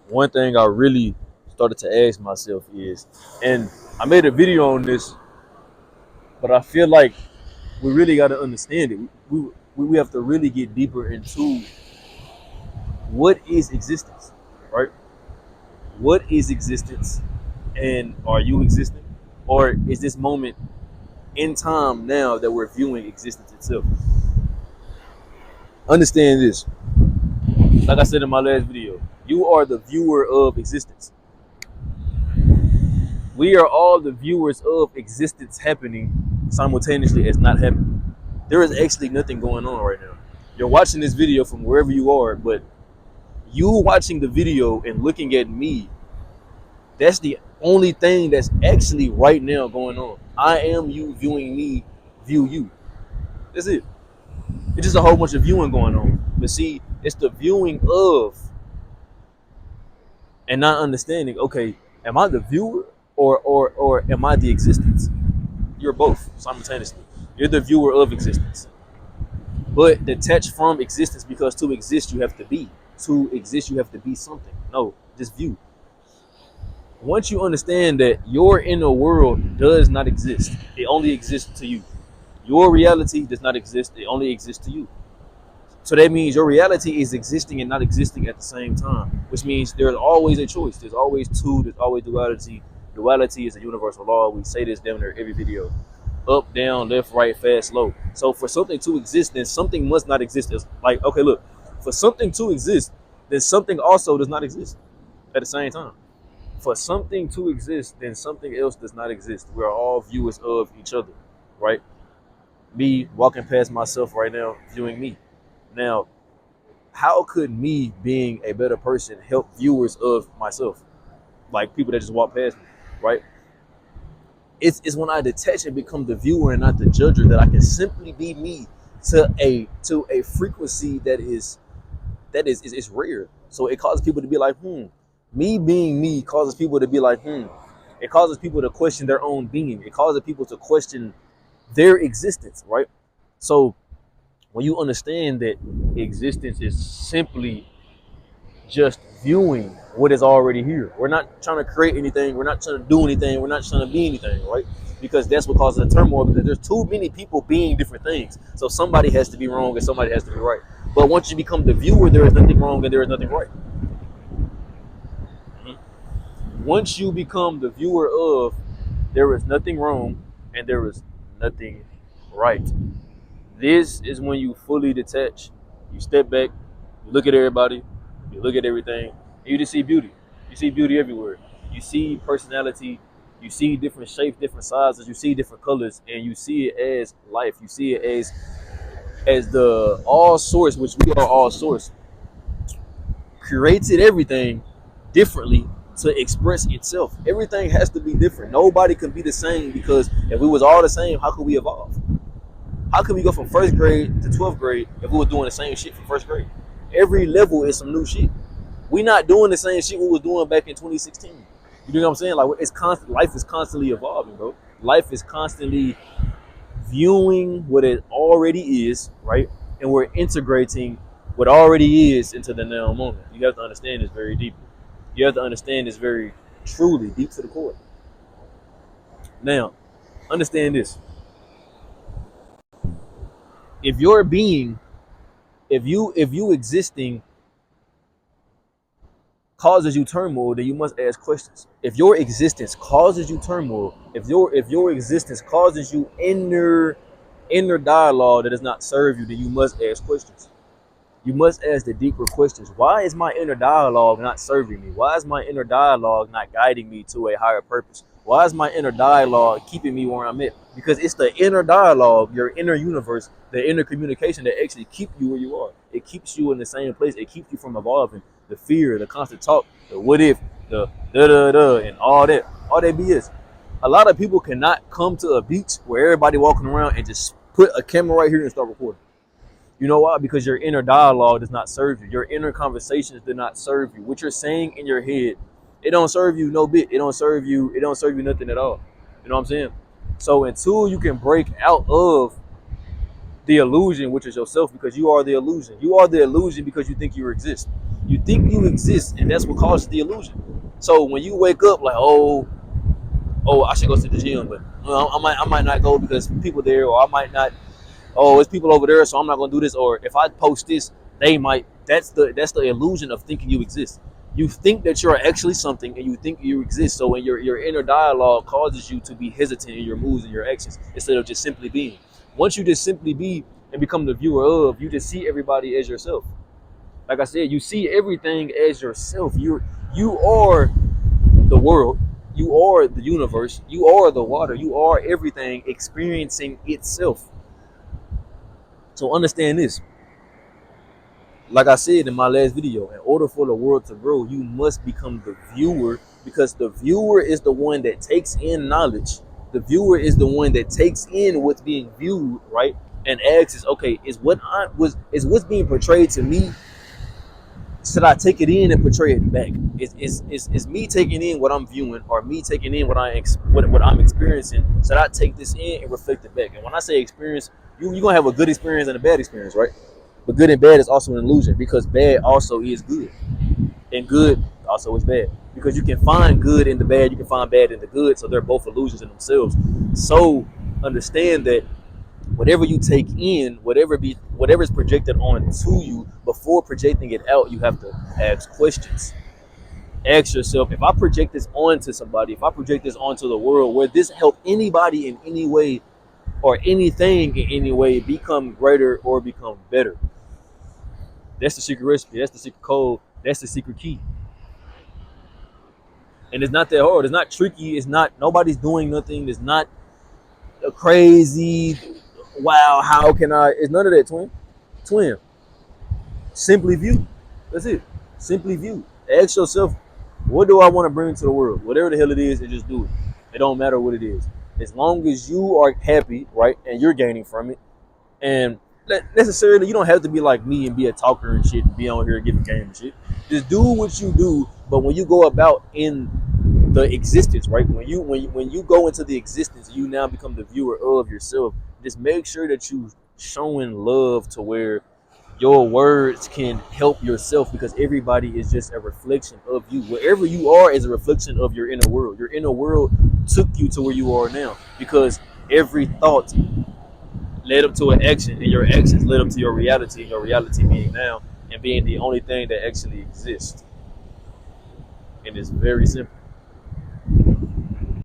one thing I really started to ask myself is, and I made a video on this, but I feel like we really got to understand it. We have to really get deeper into what is existence, right? What is existence, and are you existing, or is this moment in time now that we're viewing existence itself? Understand this. Like I said in my last video, you are the viewer of existence. We are all the viewers of existence happening simultaneously as not happening. There is actually nothing going on right now. You're watching this video from wherever you are, but you watching the video and looking at me, that's the only thing that's actually right now going on. I am you viewing me, view you. That's it. It's just a whole bunch of viewing going on. But see, it's the viewing of and not understanding, okay, am I the viewer or am I the existence? You're both simultaneously. You're the viewer of existence. But detached from existence, because to exist you have to be. To exist you have to be something. No, just view. Once you understand that your inner world does not exist, it only exists to you. Your reality does not exist, it only exists to you. So that means your reality is existing and not existing at the same time, which means there's always a choice. There's always two, there's always duality. Duality is a universal law. We say this damn near every video. Up, down, left, right, fast, slow. So for something to exist, then something must not exist. It's like, okay, look, for something to exist, then something also does not exist at the same time. For something to exist, then something else does not exist. We're all viewers of each other, right? Me walking past myself right now, viewing me. Now, how could me being a better person help viewers of myself, like people that just walk past me, right? It's when I detach and become the viewer and not the judger that I can simply be me to a frequency that is rare. So it causes people to be like, me being me causes people to be like, It causes people to question their own being. It causes people to question their existence, right? So when you understand that existence is simply just viewing what is already here. We're not trying to create anything. We're not trying to do anything. We're not trying to be anything, right? Because that's what causes the turmoil, because there's too many people being different things. So somebody has to be wrong and somebody has to be right. But once you become the viewer, there is nothing wrong and there is nothing right. Once you become the viewer of, there is nothing wrong and there is nothing right. This is when you fully detach. You step back, you look at everybody, you look at everything, and you just see beauty. You see beauty everywhere. You see personality, you see different shapes, different sizes, you see different colors, and you see it as life. You see it as the all source, which we are all source, created everything differently to express itself. Everything has to be different. Nobody can be the same, because if we was all the same, how could we evolve? How can we go from first grade to 12th grade if we were doing the same shit from first grade? Every level is some new shit. We not doing the same shit we was doing back in 2016. You know what I'm saying? Like, it's constant. Life is constantly evolving, bro. Life is constantly viewing what it already is, right? And we're integrating what already is into the now moment. You have to understand this very deeply. You have to understand this very truly, deep to the core. Now, understand this. If you're being, if you existing causes you turmoil, then you must ask questions. If your existence causes you turmoil, if your existence causes you inner dialogue that does not serve you, then you must ask questions. You must ask the deeper questions. Why is my inner dialogue not serving me? Why is my inner dialogue not guiding me to a higher purpose? Why is my inner dialogue keeping me where I'm at? Because it's the inner dialogue, your inner universe, the inner communication that actually keep you where you are. It keeps you in the same place. It keeps you from evolving. The fear, the constant talk, the what if, the da da da, and all that BS. A lot of people cannot come to a beach where everybody walking around and just put a camera right here and start recording. You know why? Because your inner dialogue does not serve you. Your inner conversations do not serve you. What you're saying in your head, it don't serve you no bit. It don't serve you. It don't serve you nothing at all. You know what I'm saying? So until you can break out of the illusion, which is yourself, because you are the illusion. You are the illusion because you think you exist. You think you exist, and that's what causes the illusion. So when you wake up like, I should go to the gym, but I might not go because people there, or I might not. Oh, it's people over there, so I'm not gonna do this. Or if I post this, they might. That's the illusion of thinking you exist. You think that you're actually something, and you think you exist. So when your inner dialogue causes you to be hesitant in your moves and your actions instead of just simply being. Once you just simply be and become the viewer of, you just see everybody as yourself. Like I said, you see everything as yourself. You are the world. You are the universe. You are the water. You are everything experiencing itself. So understand this. Like I said in my last video, in order for the world to grow, you must become the viewer, because the viewer is the one that takes in knowledge. The viewer is the one that takes in what's being viewed, right? And asks, okay, is what's being portrayed to me, should I take it in and portray it back? Is me taking in what I'm viewing, or me taking in what I'm experiencing? Should I take this in and reflect it back? And when I say experience, you're gonna have a good experience and a bad experience, right? But good and bad is also an illusion, because bad also is good, and good also is bad. Because you can find good in the bad, you can find bad in the good, so they're both illusions in themselves. So understand that whatever you take in, whatever is projected onto you, before projecting it out, you have to ask questions. Ask yourself, if I project this onto somebody, if I project this onto the world, will this help anybody in any way, or anything in any way, become greater or become better? That's the secret recipe. That's the secret code. That's the secret key. And it's not that hard. It's not tricky. It's not, nobody's doing nothing. It's not a crazy, wow, how can I? It's none of that, twin. Twin. Simply view. That's it. Simply view. Ask yourself, what do I want to bring to the world? Whatever the hell it is, and just do it. It don't matter what it is. As long as you are happy, right, and you're gaining from it, and necessarily, you don't have to be like me and be a talker and shit and be on here giving game and shit. Just do what you do. But when you go about in the existence, right? When you go into the existence, you now become the viewer of yourself. Just make sure that you showing love to where your words can help yourself, because everybody is just a reflection of you. Wherever you are is a reflection of your inner world. Your inner world took you to where you are now, because every thought led up to an action, and your actions led up to your reality, and your reality being now, and being the only thing that actually exists. And it's very simple.